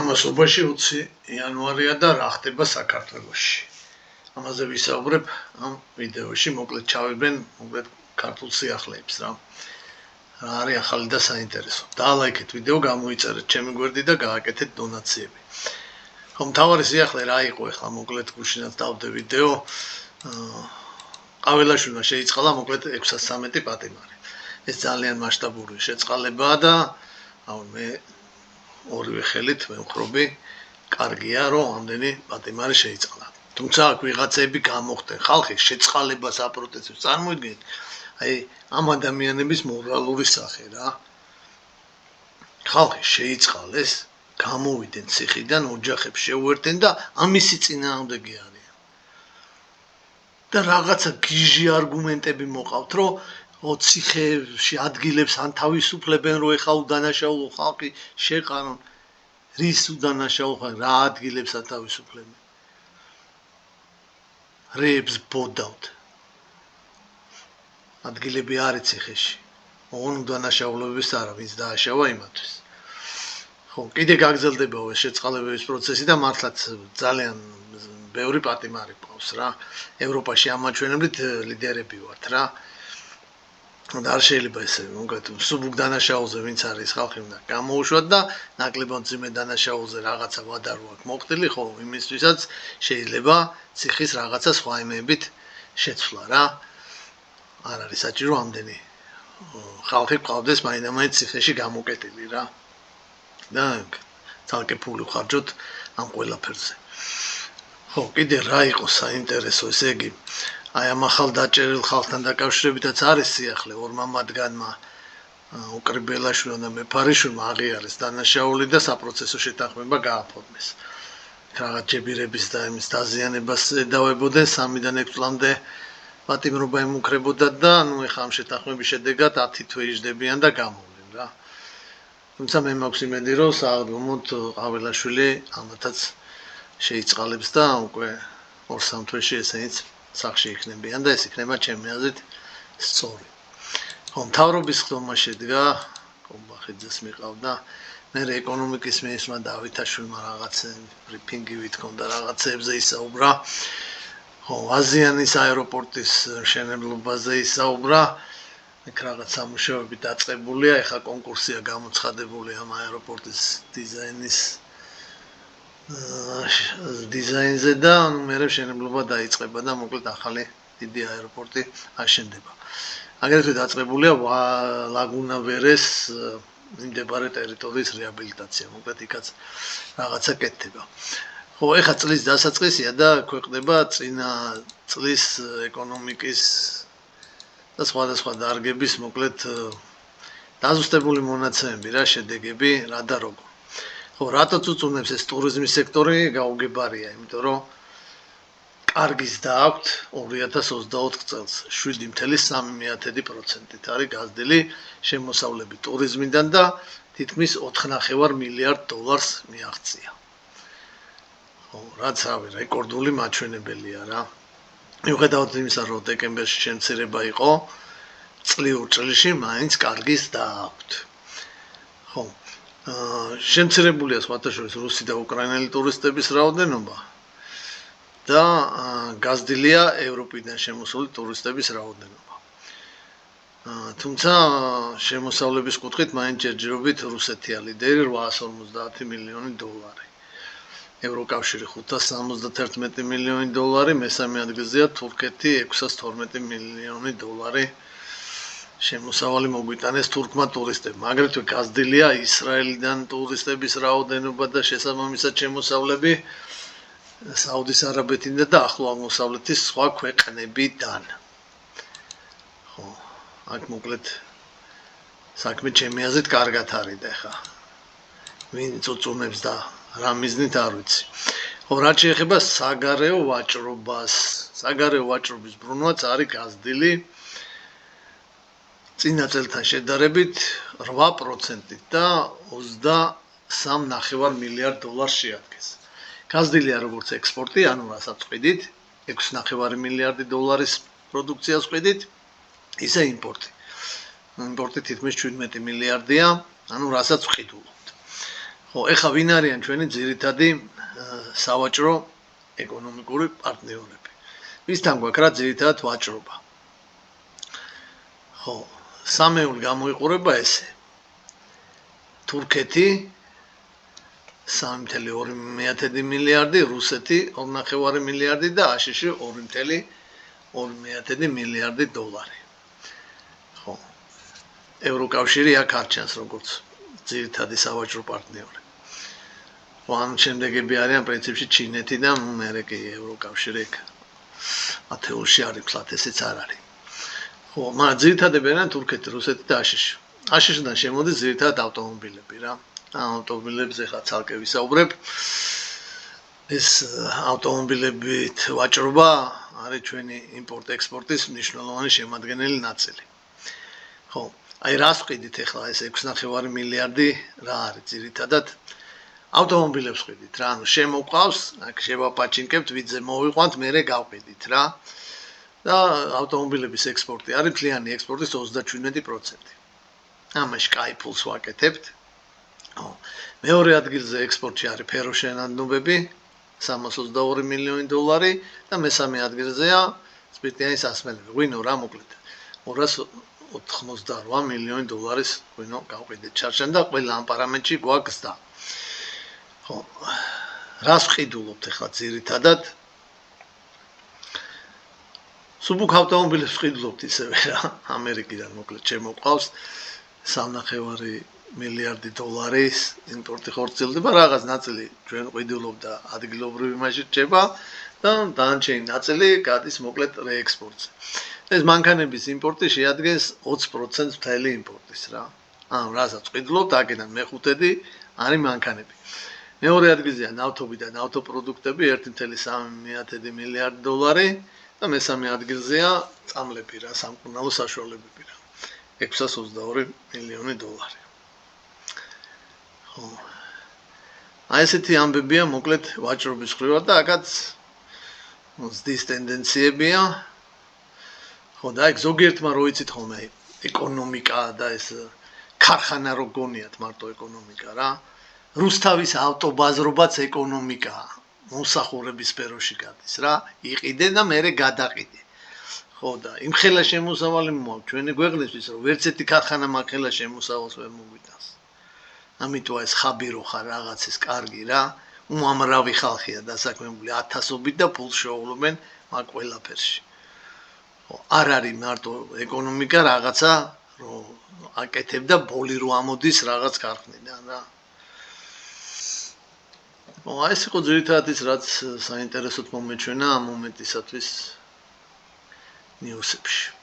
ამასობაში 20 იანვარია და რა ხდება საქართველოში. ამაზე ვისაუბრებ ამ ვიდეოში, მოკლედ ჩავებენ მოკლედ ქართულ სიახლეებს რა. რა არის ახალი და საინტერესო. დაალაიქეთ ვიდეო, გამოიწერეთ ჩემი გვერდი და გააკეთეთ დონაციები. ხომ თავარი სიახლე რა იყო ახლა მოკლედ გუშინაც დავდე ვიდეო. ყაველაშვილმა შეიწყალა მოკლედ 613 პატიმარი. ეს ძალიან მასშტაბური შეწყალებაა და მე ორივე ხელით ვემხრობი, კარგია რომ ამდენი პატიმარი შეიწყალა. თუმცა აქ ვიღაცები გამოხდნენ, ხალხი შეწყალებას აპროტესტებს. წარმოიდგინეთ, აი ამ ადამიანების მორალური სახე რა. ხალხი შეიწყალეს, გამოვიდნენ ციხიდან, ოჯახებს შეუერთდნენ და ამისი წინააღმდეგი არიან. და რაღაცა გიჟი არგუმენტები მოყავთ, რომ ციხეებში ადგილებს ან თავისუფლებენ, რომ ეხა უდანაშაულო ხალხი შეყარონ. რის უდანაშაულო ხალხი, რა ადგილებს ათავისუფლებენ? რეებს ბოდავთ. ადგილები არის ციხეში. ოღონ უდანაშაულობების არა, ვინც დააშავა იმათვის. ხო, კიდე გაგრძელდება ეს შეწყალებების პროცესი და მართლაც ძალიან ბევრი პატიმარი ყავს რა. ევროპაში ამაჩვენებლით ლიდერები ვართ რა. და არ შეიძლება ესე მოკლედ სუბუქ დანაშაულზე ვინც არის ხალხი უნდა გამოუშვათ და ნაკლებად მძიმე დანაშაულზე რაღაცა ვადა რო აქვს მოხდილი, ხო, იმისთვისაც შეიძლება ციხის რაღაცა სხვა იმებით შეცვლა რა. არ არის საჭირო ამდენი ხალხი ყავდეს მაინდა-მაინც ციხეში გამოკეტილი რა. და თალკე ფული ხარჯოთ ამ ყველაფერზე. ხო, კიდე რა იყო საინტერესო, ესე იგი აი ამ ახალ დაჭერილ ხალხთან დაკავშირებითაც არის სიახლე ორმა მათგანმა უკრიბელაშვილმა და მეფარიშვილმა აღიარეს დანაშაული და საპროცესო შეთანხმება გააფორმეს. რაღაც ჯებირების და იმის დაზიანებას ედავებოდნენ 3-დან 6 წლამდე პატიმრობა ემუქრებოდა და ეხა ამ შეთანხმების შედეგად 10 თვე იჯდებიან და გამოვლენ რა. თუმცა მე მაქვს იმედი, რომ სააღრომოდ ყაველაშვილი ამათაც შეიწყალებს და უკვე 2-3 თვეში ესენიც სახში იქნებიან და ეს იქნება ჩემი აზრით სწორი. ხო, მთავრობის ხდომა შედგა, კომბახიძეს მიყავდა, მე ეკონომიკის მინისტრმა დავითაშვილმა რაღაც ბრიფინგი ვითქონდა, რაღაცებზე ისაუბრა. ხო, აზიანის აეროპორტის მშენებლობაზე ისაუბრა. იქ რაღაც სამუშაოები დაწყებულია, ეხლა კონკურსია გამოცხადებული ამ აეროპორტის დიზაინზე და მე მშენებლობა დაიწყება და მოკლედ ახალი დიდი აეროპორტი აშენდება. აგრეთვე დაწყებულია ლაგუნა ვერეს მიმდებარე ტერიტორიის რეაბილიტაცია, მოკლედ იქაც რაღაცა კეთდება. ხო, ეხლა წლის დასაწყისია და ქვეყნდება წინა წლის ეკონომიკის და სხვადასხვა დარგების მოკლედ დაზუსტებული მონაცემები რა, შედეგები რა და როგორ. ხო, რატო წუწუნებს ეს ტურიზმის სექტორი გაუგებარია, იმიტომ რომ კარგის დააქვთ 2024 წელს 7.3% არის გაზრდილი შემოსავლები ტურიზმიდან და თითქმის 4.5 მილიარდ დოლარს მიაღწია. ხო, რაც რავი, რეკორდული მაჩვენებელია რა. მიუხედავად იმისა, რომ დეკემბერში შემცირება იყო, წლიურ წლში მაინც კარგის დააქვთ. ხო, შემცირებულია სხვათა შორის რუსი და უკრაინელი ტურისტების რაოდენობა და გაზრდილია ევროპიდან შემოსული ტურისტების რაოდენობა. თუმცა შემოსავლების კუთხით მაინც ჯერჯერობით რუსეთია ლიდერი 850 მილიონი დოლარი. ევროკავშირი 571 მილიონი დოლარი, მესამე ადგილზეა თურქეთი 612 მილიონი დოლარი. შემოსავალი მოგვიტანეს თურქმა ტურისტებმა. აგრეთვე გაზრდილია ისრაელიდან ტურისტების რაოდენობა და შესაბამისად შემოსავლები საუდის არაბეთიდან და ახლო აღმოსავლეთის სხვა ქვეყნებიდან. ხო, აქ მოკლედ საქმე ჩემი აზრით კარგად არის და ხა. ვინ წუწუნებს და რა მიზნით არ ვიცი. ხო, რაც შეეხება საგარეო ვაჭრობას, საგარეო ვაჭრობის ბრუნვაც არის გაზრდილი წინა წელთან შედარებით 8% და 23.5 მილიარდ დოლარს შეადგენს. გაზრდილია როგორც ექსპორტი, ანუ რასაც ვყიდით, 6.5 მილიარდი დოლარის პროდუქციას ვყიდით, ისე იმპორტი. იმპორტი თითქმის 17 მილიარდია, ანუ რასაც ვყიდულობთ. ხო, ეხლა ვინ არიან ჩვენი ძირითადი სავაჭრო ეკონომიკური პარტნიორები? ვისთან გვაქვს რა ძირითადად ვაჭრობა? ხო, სამეული გამოიყურება ესე. თურქეთი 3.2 მილიარდი, რუსეთი 2.5 მილიარდი და აშშ 2.2 მილიარდი დოლარი. ხო. ევროკავშირი აქ არჩენს როგორც ძირითადი სავაჭრო პარტნიორი. ხო, ამ შემდეგები არიან პრინციპში ჩინეთი და მერე კი ევროკავშირი ათეულში არ იქცლათ, ესეც არ არის. ხო, მაგრამ ძირითადები არიან თურქეთი, რუსეთი და აშშ. აშშ-დან შემოდის ძირითადად ავტომობილები რა. ავტომობილებზე ხა ცალკე ვისაუბრებ. ეს ავტომობილებით ვაჭრობა არის ჩვენი იმპორტ-ექსპორტის მნიშვნელოვანი შემადგენელი ნაწილი. ხო, აი რას ვყიდით ახლა ეს 6.5 მილიარდი რა არის ძირითადად? ავტომობილებს ვყიდით რა, ანუ შემოყავს, აქ შევაპაჩინკებთ, ვიძე მოვიყვანთ, მერე გავყიდით რა. და ავტომობილების ექსპორტი არის მთლიანი ექსპორტის 37%. ამაში კაი ფულს ვაკეთებთ. ხო, მეორე ადგილზე ექსპორტში არის ფეროშენადნობები 322 მილიონი დოლარი და მესამე ადგილზეა სპირტიანი სასმელები. ღვინო რა მოკლედ 288 მილიონი დოლარის ღვინო გავყიდეთ ჩარჩენ და ყველა ამ პარამეტრში გვაქვს და. ხო, რას ვყიდულობთ ახლა ძირითადად? სუბუქ ავტომობილებს ვყიდულობთ ისევე რა, ამერიკიდან მოკლედ შემოყავს 3.5 მილიარდი დოლარის იმპორტი ხორციელდება, რაღაც ნაწილი ჩვენ ვყიდულობ და ადგილობრივი მასში რჩება და დანარჩენი ნაწილი გადის მოკლედ რეექსპორტზე. ეს მანქანების იმპორტი შეადგენს 20% მთელი იმპორტის რა. ანუ რასაც ვყიდულობთ, აქედან მეხუთედი არის მანქანები. მეორე ადგილზეა ნავთობი და ნავთობპროდუქტები 1.3 მილიარდი დოლარი და მესამე ადგილზეა წამლები რა, სამკურნალო საშუალებები რა. 622 მილიონი დოლარი. ხო. აი ესეთი ამბებია მოკლედ ვაჭრობის ხრივად და აქაც ზრდის ტენდენციებია. ხო, და ეგ ზოგიერთმა რო იცით ხოლმე ეკონომიკა და ეს ქარხანა რო გონიათ მარტო ეკონომიკა რა. რუსთავის ავტობაზრობაც ეკონომიკაა. მოსახურების სფეროში გადის რა. იყიდე და მერე გადაყიდე. ხო, და იმ ხელა შემოსავალი მოაქვს ჩვენი ქვეყნისთვის, რომ ვერც ერთი ქარხანა მაგ ხელა შემოსავალს ვერ მოგვიტანს. ამიტომ ეს ხაბი რო ხარ რაღაცის კარგი რა, უამრავი ხალხია დასაქმებული ათასობით და ფულს შეუღლობენ მაგ ყველაფერში. ხო, არ არის მარტო ეკონომიკა რაღაცა, რომ აკეთებ და ბოლი რო ამოდის რაღაც ქარხნიდან რა. ხო, აი ეს იყო ძირითადად ის, რაც საინტერესოდ მომეჩვენა ამ მომენტისათვის ნიუსებში.